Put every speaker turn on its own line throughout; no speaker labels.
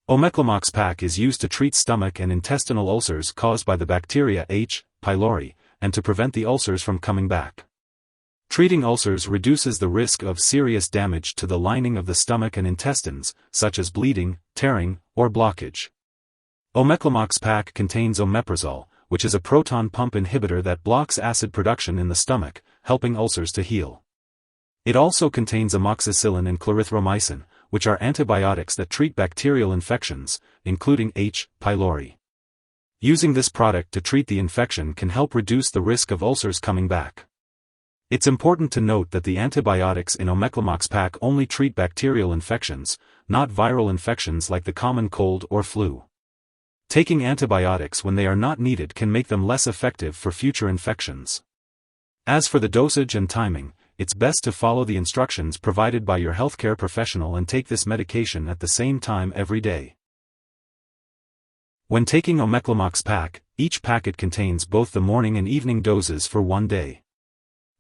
Omeclamox-Pak is used to treat stomach and intestinal ulcers caused by the bacteria H. pylori, and to prevent the ulcers from coming back. Treating ulcers reduces the risk of serious damage to the lining of the stomach and intestines, such as bleeding, tearing, or blockage. Omeclamox-Pak contains omeprazole, which is a proton pump inhibitor that blocks acid production in the stomach, helping ulcers to heal. It also contains amoxicillin and clarithromycin, which are antibiotics that treat bacterial infections, including H. pylori. Using this product to treat the infection can help reduce the risk of ulcers coming back. It's important to note that the antibiotics in Omeclamox-Pak only treat bacterial infections, not viral infections like the common cold or flu. Taking antibiotics when they are not needed can make them less effective for future infections. As for the dosage and timing, it's best to follow the instructions provided by your healthcare professional and take this medication at the same time every day. When taking Omeclamox-Pak, each packet contains both the morning and evening doses for 1 day.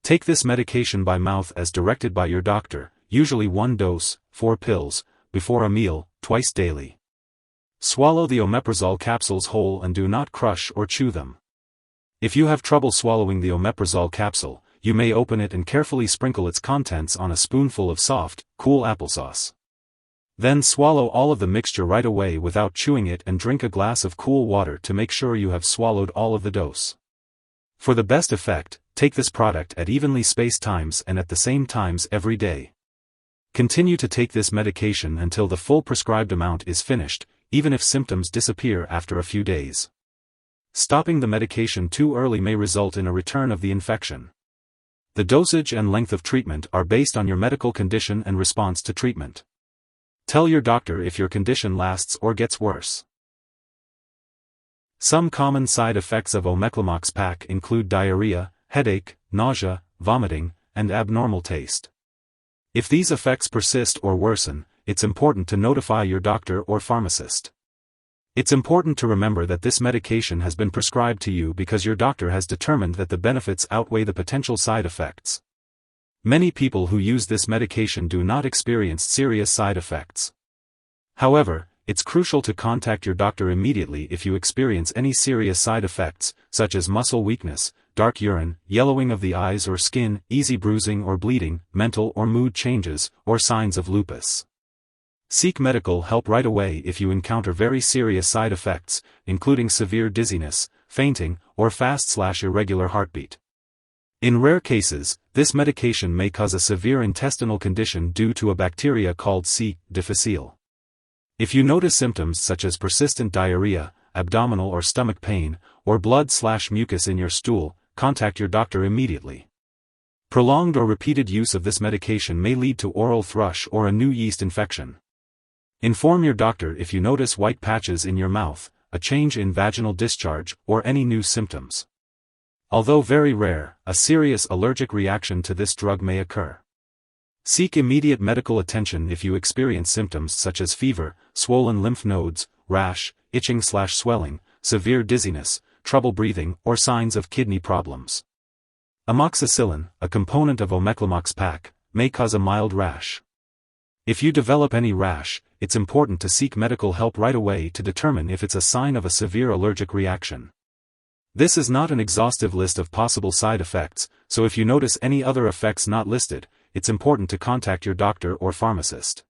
Take this medication by mouth as directed by your doctor, usually 1 dose, 4 pills, before a meal, twice daily. Swallow the omeprazole capsules whole and do not crush or chew them. If you have trouble swallowing the omeprazole capsule, you may open it and carefully sprinkle its contents on a spoonful of soft, cool applesauce. Then swallow all of the mixture right away without chewing it and drink a glass of cool water to make sure you have swallowed all of the dose. For the best effect, take this product at evenly spaced times and at the same times every day. Continue to take this medication until the full prescribed amount is finished, even if symptoms disappear after a few days. Stopping the medication too early may result in a return of the infection. The dosage and length of treatment are based on your medical condition and response to treatment. Tell your doctor if your condition lasts or gets worse. Some common side effects of Omeclamox-Pak include diarrhea, headache, nausea, vomiting, and abnormal taste. If these effects persist or worsen, it's important to notify your doctor or pharmacist. It's important to remember that this medication has been prescribed to you because your doctor has determined that the benefits outweigh the potential side effects. Many people who use this medication do not experience serious side effects. However, it's crucial to contact your doctor immediately if you experience any serious side effects, such as muscle weakness, dark urine, yellowing of the eyes or skin, easy bruising or bleeding, mental or mood changes, or signs of lupus. Seek medical help right away if you encounter very serious side effects, including severe dizziness, fainting, or fast/irregular heartbeat. In rare cases, this medication may cause a severe intestinal condition due to a bacteria called C. difficile. If you notice symptoms such as persistent diarrhea, abdominal or stomach pain, or blood/mucus in your stool, contact your doctor immediately. Prolonged or repeated use of this medication may lead to oral thrush or a new yeast infection. Inform your doctor if you notice white patches in your mouth, a change in vaginal discharge, or any new symptoms. Although very rare, a serious allergic reaction to this drug may occur. Seek immediate medical attention if you experience symptoms such as fever, swollen lymph nodes, rash, itching/swelling, severe dizziness, trouble breathing, or signs of kidney problems. Amoxicillin, a component of Omeclamox-Pak, may cause a mild rash. If you develop any rash, it's important to seek medical help right away to determine if it's a sign of a severe allergic reaction. This is not an exhaustive list of possible side effects, so if you notice any other effects not listed, it's important to contact your doctor or pharmacist.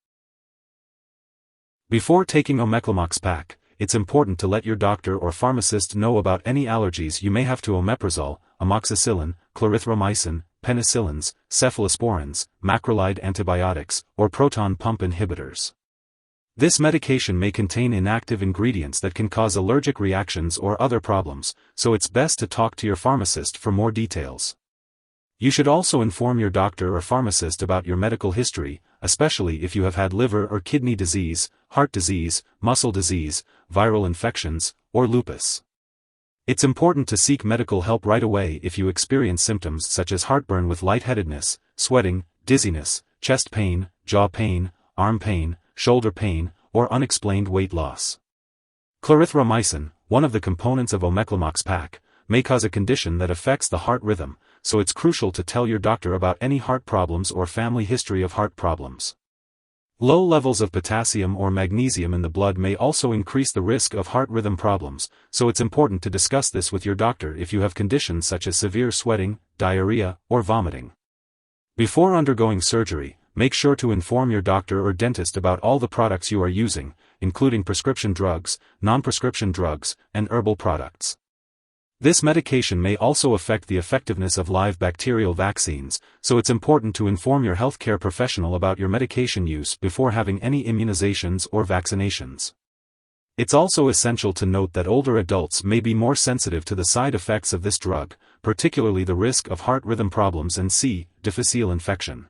Before taking Omeclamox-Pak, it's important to let your doctor or pharmacist know about any allergies you may have to omeprazole, amoxicillin, clarithromycin, penicillins, cephalosporins, macrolide antibiotics, or proton pump inhibitors. This medication may contain inactive ingredients that can cause allergic reactions or other problems, so it's best to talk to your pharmacist for more details. You should also inform your doctor or pharmacist about your medical history, especially if you have had liver or kidney disease, heart disease, muscle disease, viral infections, or lupus. It's important to seek medical help right away if you experience symptoms such as heartburn with lightheadedness, sweating, dizziness, chest pain, jaw pain, arm pain, shoulder pain, or unexplained weight loss. Clarithromycin, one of the components of Omeclamox-Pak, may cause a condition that affects the heart rhythm, so it's crucial to tell your doctor about any heart problems or family history of heart problems. Low levels of potassium or magnesium in the blood may also increase the risk of heart rhythm problems, so it's important to discuss this with your doctor if you have conditions such as severe sweating, diarrhea, or vomiting. Before undergoing surgery, make sure to inform your doctor or dentist about all the products you are using, including prescription drugs, non-prescription drugs, and herbal products. This medication may also affect the effectiveness of live bacterial vaccines, so it's important to inform your healthcare professional about your medication use before having any immunizations or vaccinations. It's also essential to note that older adults may be more sensitive to the side effects of this drug, particularly the risk of heart rhythm problems and C. difficile infection.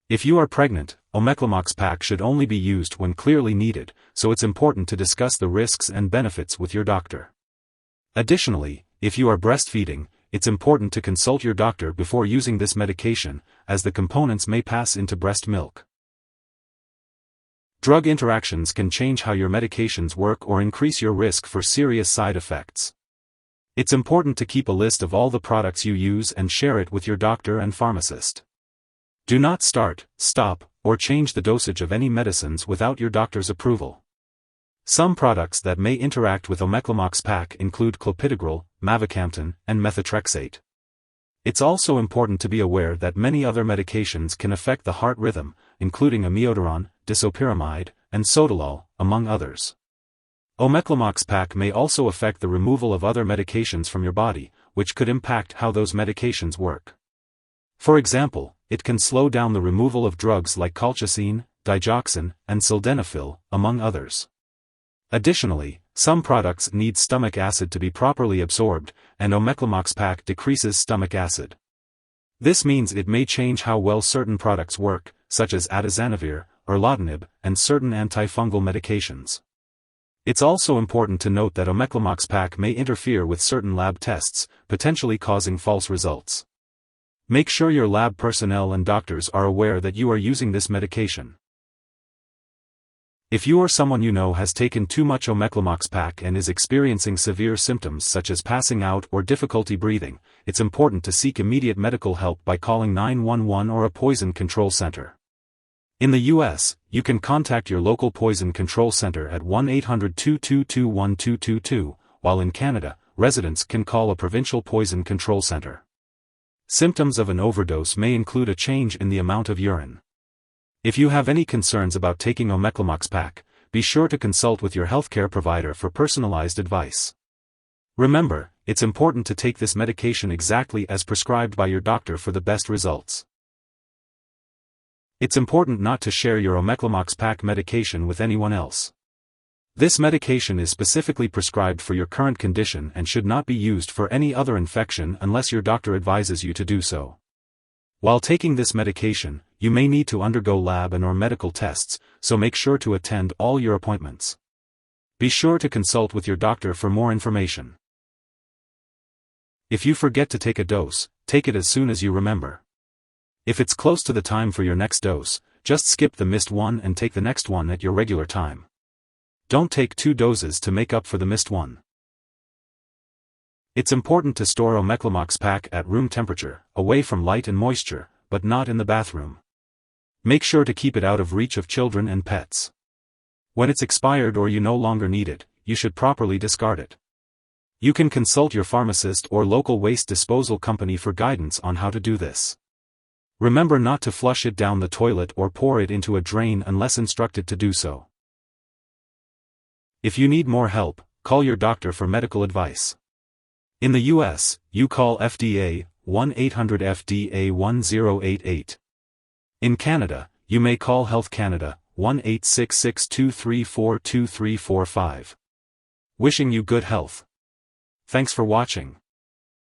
If you are pregnant, Omeclamox-Pak should only be used when clearly needed, so it's important to discuss the risks and benefits with your doctor. Additionally, if you are breastfeeding, it's important to consult your doctor before using this medication, as the components may pass into breast milk. Drug interactions can change how your medications work or increase your risk for serious side effects. It's important to keep a list of all the products you use and share it with your doctor and pharmacist. Do not start, stop, or change the dosage of any medicines without your doctor's approval. Some products that may interact with Omeclamox-Pak include clopidogrel, mavacamten, and methotrexate. It's also important to be aware that many other medications can affect the heart rhythm, including amiodarone, disopyramide, and sotalol, among others. Omeclamox-Pak may also affect the removal of other medications from your body, which could impact how those medications work. For example, it can slow down the removal of drugs like colchicine, digoxin, and sildenafil, among others. Additionally, some products need stomach acid to be properly absorbed, and Omeclamox-Pak decreases stomach acid. This means it may change how well certain products work, such as atazanavir, erlotinib, and certain antifungal medications. It's also important to note that Omeclamox-Pak may interfere with certain lab tests, potentially causing false results. Make sure your lab personnel and doctors are aware that you are using this medication. If you or someone you know has taken too much Omeclamox-Pak and is experiencing severe symptoms such as passing out or difficulty breathing, it's important to seek immediate medical help by calling 911 or a poison control center. In the U.S., you can contact your local poison control center at 1-800-222-1222, while in Canada, residents can call a provincial poison control center. Symptoms of an overdose may include a change in the amount of urine. If you have any concerns about taking Omeclamox-Pak, be sure to consult with your healthcare provider for personalized advice. Remember, it's important to take this medication exactly as prescribed by your doctor for the best results. It's important not to share your Omeclamox-Pak medication with anyone else. This medication is specifically prescribed for your current condition and should not be used for any other infection unless your doctor advises you to do so. While taking this medication, you may need to undergo lab and/or medical tests, so make sure to attend all your appointments. Be sure to consult with your doctor for more information. If you forget to take a dose, take it as soon as you remember. If it's close to the time for your next dose, just skip the missed one and take the next one at your regular time. Don't take 2 doses to make up for the missed one. It's important to store Omeclamox-Pak at room temperature, away from light and moisture, but not in the bathroom. Make sure to keep it out of reach of children and pets. When it's expired or you no longer need it, you should properly discard it. You can consult your pharmacist or local waste disposal company for guidance on how to do this. Remember not to flush it down the toilet or pour it into a drain unless instructed to do so. If you need more help, call your doctor for medical advice. In the U.S., you call FDA, 1-800-FDA-1088. In Canada, you may call Health Canada, 1-866-234-2345. Wishing you good health. Thanks for watching.